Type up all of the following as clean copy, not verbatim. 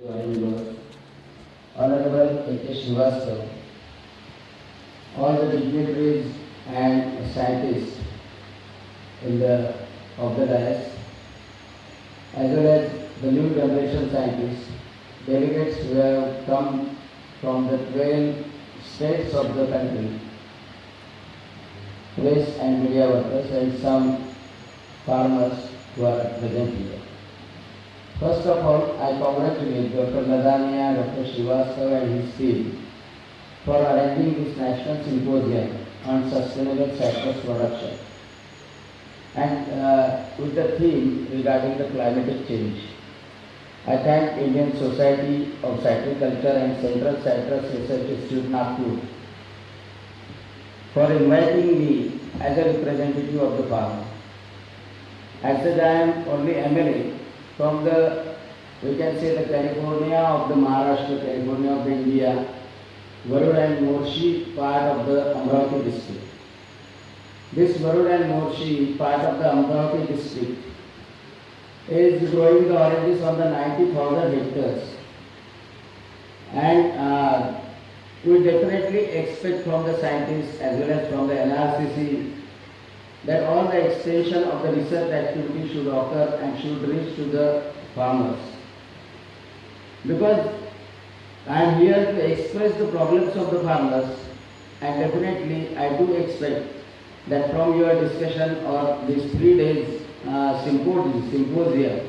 Honorable A.K. Srivastava, all the dignitaries and scientists of the dais, as well as the new generation scientists, delegates who have come from the 12 states of the country, press and media workers, and some farmers who are present here. First of all, I congratulate Dr. Ladania, Dr. Srivastava and his team for arranging this national symposium on sustainable citrus production and with the theme regarding the climatic change. I thank Indian Society of Citriculture and Central Citrus Research Institute, Nagpur, for inviting me as a representative of the farmer. As I am only MLA from the, we can say, the California of the Maharashtra, California of India, Varud and Morshi part of the Amravati district. This Varud and Morshi part of the Amravati district is growing the oranges on the 90,000 hectares, and we definitely expect from the scientists as well as from the NRCC that all the extension of the research activity should occur and should reach to the farmers. Because I am here to express the problems of the farmers, and definitely I do expect that from your discussion or these 3 days symposium,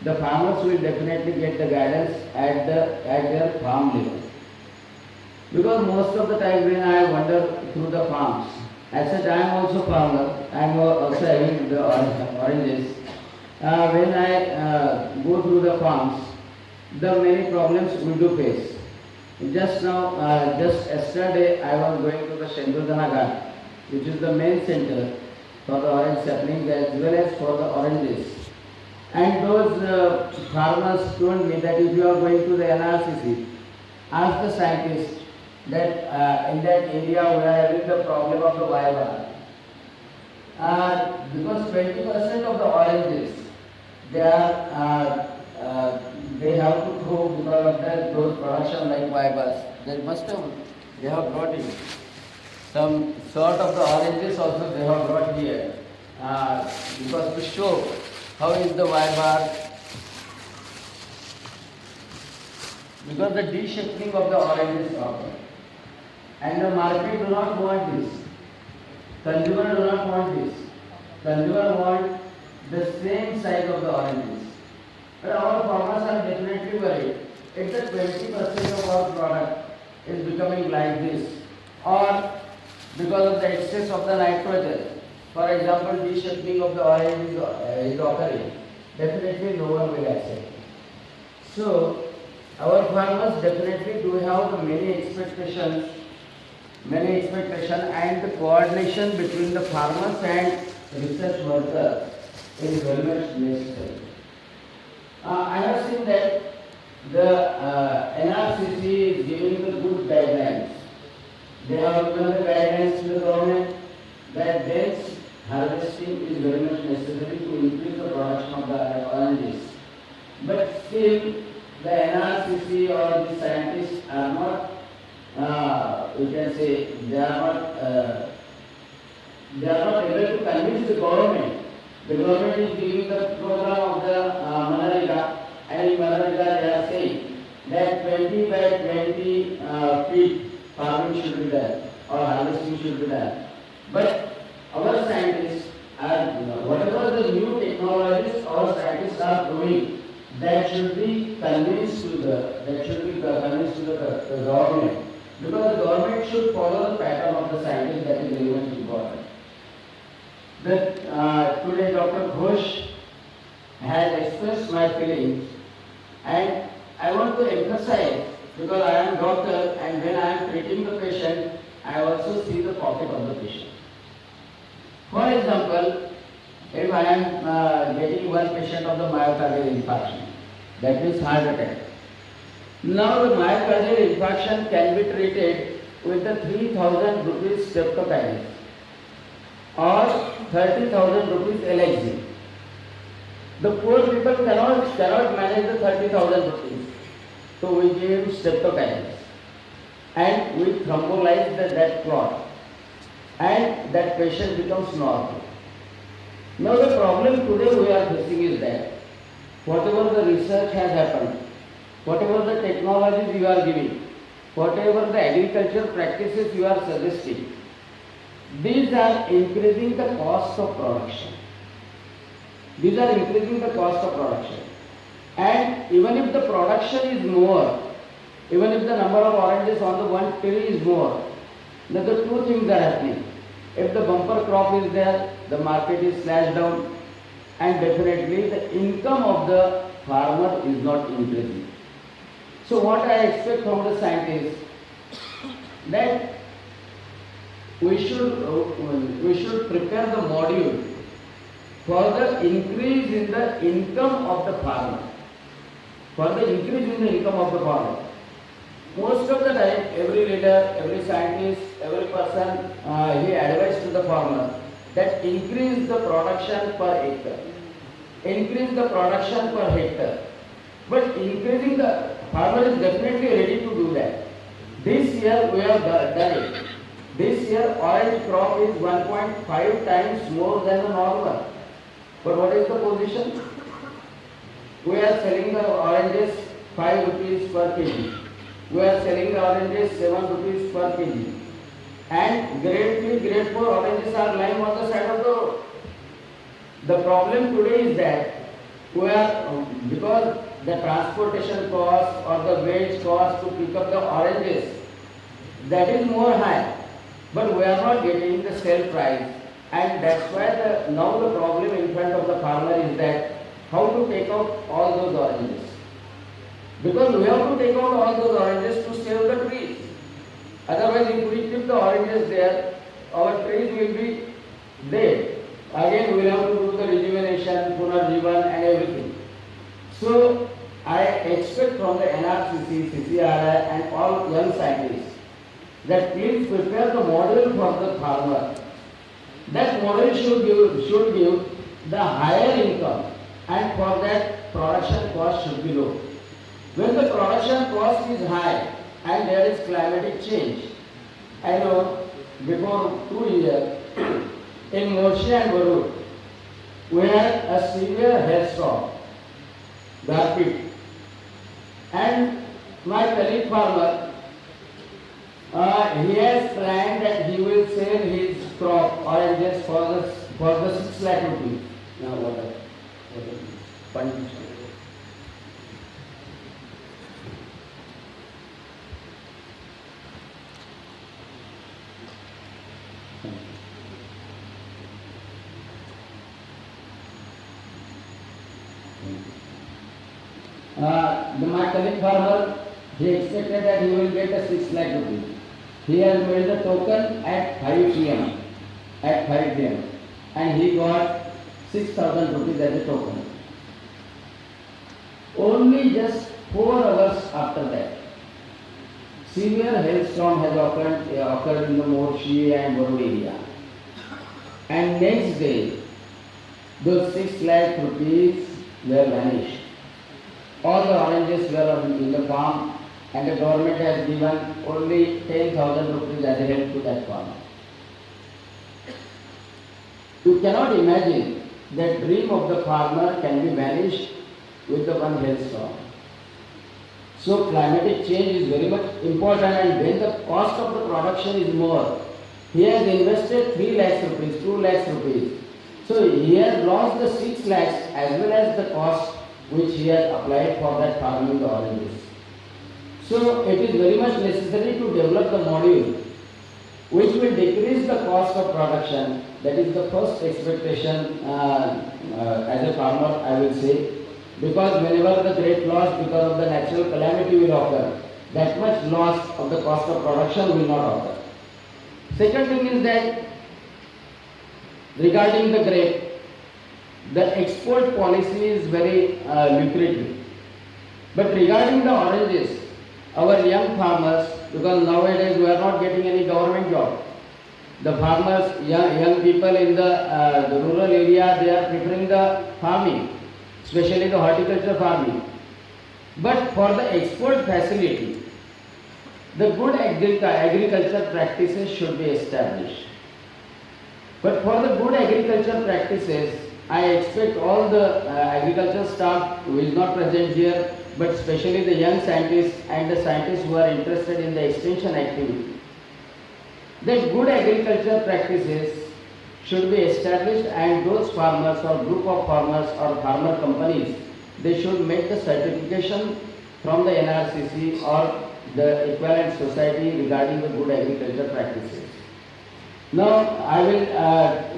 the farmers will definitely get the guidance at their farm level. Because most of the time when I wander through the farms, as such I am also farmer, I am also having the oranges. When I go through the farms, the many problems we do face. Just now, just yesterday I was going to the Shendudana Ghat, which is the main center for the orange saplings as well as for the oranges. And those farmers told me that if you are going to the NRCC, ask the scientists that in that area we are having the problem of the vivar. Because 20% of the oranges, they have to grow because of that growth production like vivars. They have brought in some sort of the oranges also they have brought here because to show how is the vivar, because the de-shaping of the oranges occur. And the market do not want this. Consumer do not want this. Consumer want the same size of the oranges. But our farmers are definitely worried. If the 20% of our product is becoming like this, or because of the excess of the nitrogen, for example, de-shaping of the orange is occurring, definitely no one will accept. So, our farmers definitely do have many expectations and the coordination between the farmers and research workers is very much necessary. I have seen that the NRCC is giving the good guidelines. They have given the guidelines to the government that dense harvesting is very much necessary to increase the production of the oranges. But still, the NRCC or the scientists are not we can say they are not able to convince the government. The government is giving the program of the Manarega, and in Manarega they are saying that 20 by 20 feet farming should be done or harvesting should be done. But our scientists are, whatever the new technologies our scientists are doing, that should be convinced to the government. Because the government should follow the pattern of the scientists, that is very much important. Today Dr. Ghosh has expressed my feelings, and I want to emphasize, because I am doctor and when I am treating the patient, I also see the pocket of the patient. For example, if I am getting one patient of the myocardial infarction, that means heart attack. Now the myocardial infarction can be treated with the 3,000 rupees streptokinase or 30,000 rupees LXD. The poor people cannot manage the 30,000 rupees. So we gave streptokinase and we thrombolized that clot and that patient becomes normal. Now the problem today we are facing is that whatever the research has happened, whatever the technologies you are giving, whatever the agricultural practices you are suggesting, these are increasing the cost of production. These are increasing the cost of production. And even if the production is more, even if the number of oranges on the one tree is more, then the two things are happening. If the bumper crop is there, the market is slashed down, and definitely the income of the farmer is not increasing. So what I expect from the scientists, that we should prepare the module for the increase in the income of the farmer. For the increase in the income of the farmer. Most of the time, every leader, every scientist, every person, he advised to the farmer that increase the production per hectare. Increase the production per hectare. But increasing the farmer is definitely ready to do that. This year we have done it. This year orange crop is 1.5 times more than the normal. But what is the position? We are selling the oranges 5 rupees per kg. We are selling the oranges 7 rupees per kg. And grade 3, grade 4 oranges are lying on the side of the road. The problem today is that we are, because the transportation cost or the wage cost to pick up the oranges, that is more high. But we are not getting the sale price. And that's why now the problem in front of the farmer is that how to take out all those oranges. Because we have to take out all those oranges to save the trees. Otherwise, if we keep the oranges there, our trees will be dead. Again, we will have to do the rejuvenation, punarjivan and everything. So, I expect from the NRCC, CCRI and all young scientists that please prepare the model for the farmer. That model should give the higher income, and for that production cost should be low. When the production cost is high and there is climatic change, I know before 2 years in Morshi and Varur, we had a severe hailstorm, Garpit, and my colleague farmer, he has planned that he will sell his crop oranges for the 6 lakh rupees. Now what? My colleague farmer, he expected that he will get a 6 lakh rupees. He has made the token at 5 p.m. At 5 p.m. and he got 6,000 rupees as a token. Only just 4 hours after that, severe hailstorm has occurred in the Morshi and Varur area. And next day, those 6 lakh rupees were vanished. All the oranges were in the farm, and the government has given only 10,000 rupees as a help to that farmer. You cannot imagine that dream of the farmer can be vanished with the one hailstorm. So climatic change is very much important, and when the cost of the production is more, he has invested 3 lakhs rupees, 2 lakhs rupees. So he has lost the 6 lakhs as well as the cost which he has applied for that farming the oranges. So it is very much necessary to develop the module which will decrease the cost of production. That is the first expectation as a farmer, I will say. Because whenever the great loss because of the natural calamity will occur, that much loss of the cost of production will not occur. Second thing is that regarding the grape, the export policy is very lucrative. But regarding the oranges, our young farmers, because nowadays we are not getting any government job, the farmers, young people in the rural area, they are preferring the farming, especially the horticulture farming. But for the export facility, the good agriculture practices should be established. But for the good agriculture practices, I expect all the agriculture staff who is not present here, but especially the young scientists and the scientists who are interested in the extension activity, that good agriculture practices should be established, and those farmers or group of farmers or farmer companies, they should make the certification from the NRCC or the equivalent society regarding the good agriculture practices. Now, I will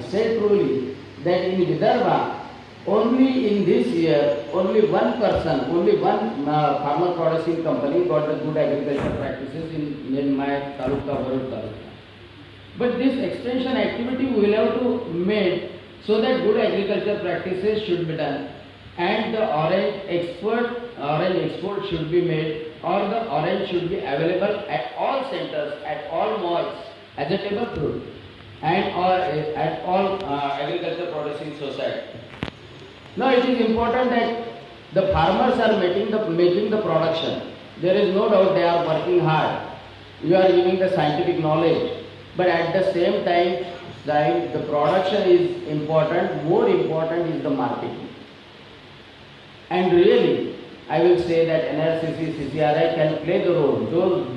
say truly that in Vidarbha, only in this year, only one person, only one farmer producing company got the good agriculture practices in my taluka, Varud taluka. But this extension activity we will have to make so that good agriculture practices should be done, and the orange export should be made, or the orange should be available at all centers, at all malls as a table fruit, and or at all agriculture producing society. Now it is important that the farmers are making the production. There is no doubt they are working hard. You are giving the scientific knowledge, but at the same time, the production is important. More important is the marketing. And really, I will say that NRCC, CCRI can play the role.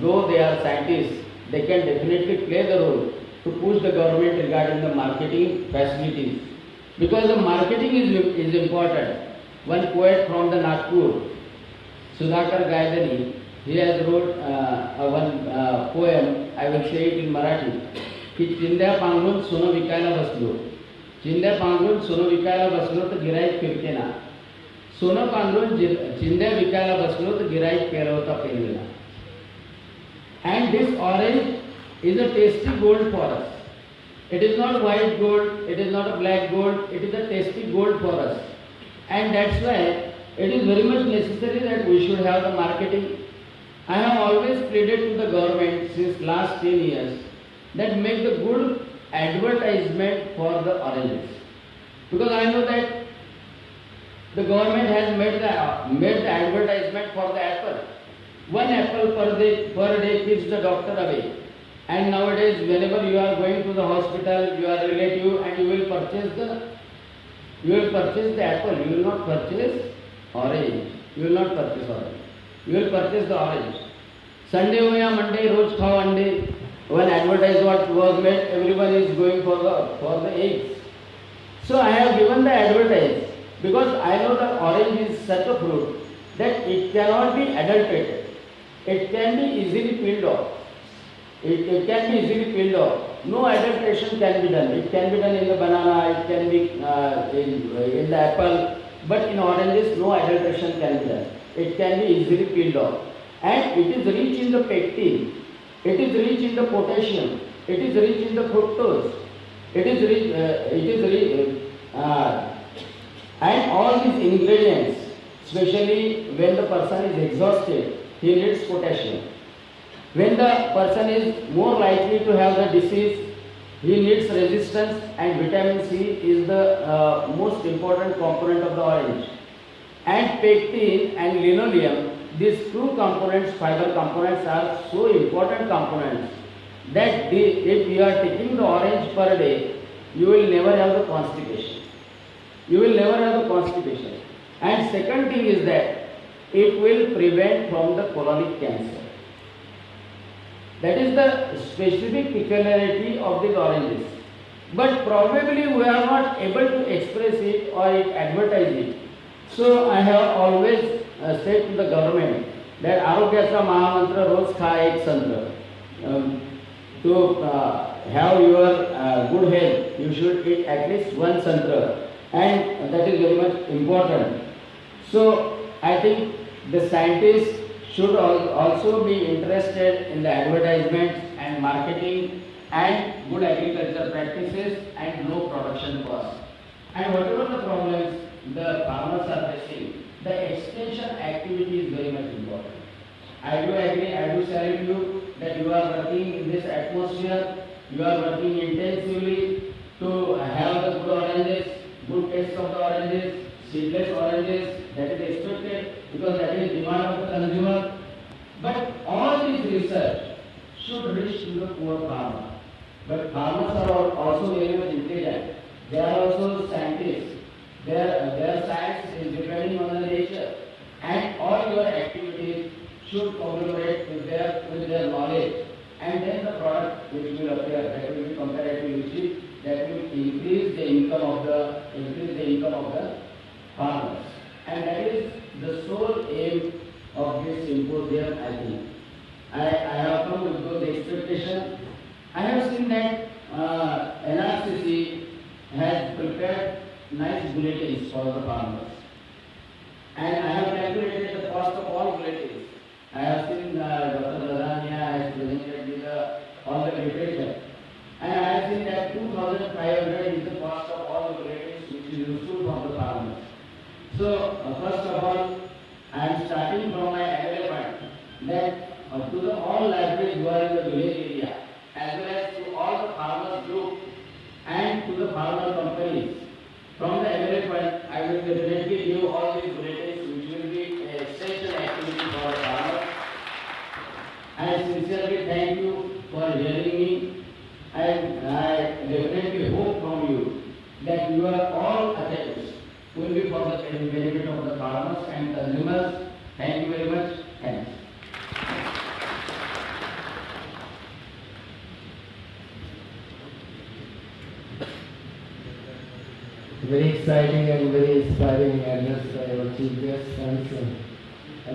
Though they are scientists, they can definitely play the role to push the government regarding the marketing facilities. Because the marketing is important. One poet from the Nagpur, Sudhakar Gaidani, he has wrote one poem, I will say it in Marathi, की चिंध्या पांघरून सोनं विकायला बसलो, चिंध्या पांघरून सोनं विकायला बसलो तर गिराईक फिरके ना, सोनं पांघरून चिंध्या विकायला बसलो तर गिराईक केला होता पेरलेला. And this orange is a tasty gold for us. It is not white gold, it is not a black gold, it is a tasty gold for us. And that's why it is very much necessary that we should have the marketing. I have always pleaded to the government since last 10 years that make the good advertisement for the oranges. Because I know that the government has made the advertisement for the apple. One apple per day keeps the doctor away. And nowadays, whenever you are going to the hospital, you are relative, and you will purchase the apple. You will not purchase orange. You will not purchase orange. You will purchase the orange. Sunday ho ya Monday, roz khao ande. When advertisement was made, everyone is going for the eggs. So I have given the advertise because I know that orange is such a fruit that it cannot be adulterated. It can be easily peeled off. It can be easily peeled off. No adulteration can be done. It can be done in the banana, it can be in the apple, but in oranges no adulteration can be done. It can be easily peeled off. And it is rich in the pectin, it is rich in the potassium, it is rich in the fructose, and all these ingredients, especially when the person is exhausted, he needs potassium. When the person is more likely to have the disease, he needs resistance, and vitamin C is the most important component of the orange. And pectin and linoleum, these two components, fiber components, are so important components that if you are taking the orange per day, you will never have the constipation. You will never have the constipation. And second thing is that it will prevent from the colonic cancer. That is the specific peculiarity of these oranges. But probably we are not able to express it or advertise it. So I have always said to the government that आरोग्याचा महामंत्र रोज खा एक संत्र. To have your good health, you should eat at least one santra, and that is very much important. So I think the scientists should also be interested in the advertisements and marketing and good agriculture practices and low production costs. And whatever the problems the farmers are facing, the extension activity is very much important. I do agree, I do salute you that you are working in this atmosphere, you are working intensively to have the good oranges, good taste of the oranges, seedless oranges, that is expected. because that is demand of the consumer. But all this research should reach to the poor farmer. But farmers are also very much intelligent. They are also scientists. Their science is depending on the nature. And all your activities should conglomerate with their knowledge. And then the product which will appear, that will be comparatively cheap, that will increase the income of the farmers. And that is the sole aim of this symposium, I think. I have come with those expectations. I have seen that NRCC has prepared nice bulletins for the farmers. And I have calculated the cost of all bulletins. I have seen Dr. Ladania has presented with all the literature. And I have seen that 2,500 is the cost of all the bulletins which is useful for the farmers. So, first of all, I am starting from my available that to the all libraries who are in the village area, as well as to all the farmers group and to the farmer companies. From the available, I will definitely give all these bulletins which will be a essential activity for the farmers. I sincerely thank you for hearing me, and I definitely hope from you that your all attempts will be for the benefit of the farmers and consumers. Thank you very much. Thanks. Very exciting and very inspiring address by our chief guest. And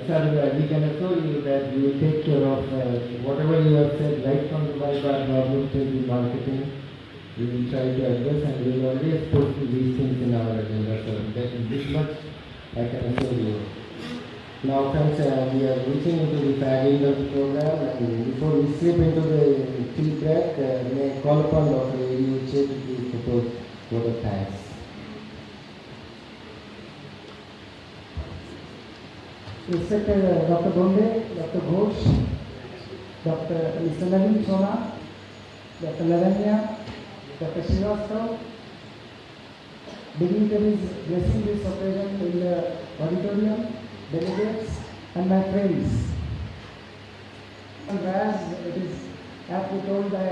sir, we can assure you that we will take care of whatever you have said, right from the bypass problem to the marketing. We will try to address, and we will always put these things in our agenda. So that this much I can assure you. Now, friends, we are reaching into the fag end of the program, and before we slip into the tea break, may I call upon Dr. A.D. Uche to please propose vote of thanks. Respected Dr. Bonde, Dr. Ghosh, Dr. Mr. Naveen Sona, Dr. Lavanya, Dr. Srivastava, dignitaries blessing this occasion in the auditorium, delegates, and my friends. And as it is aptly told by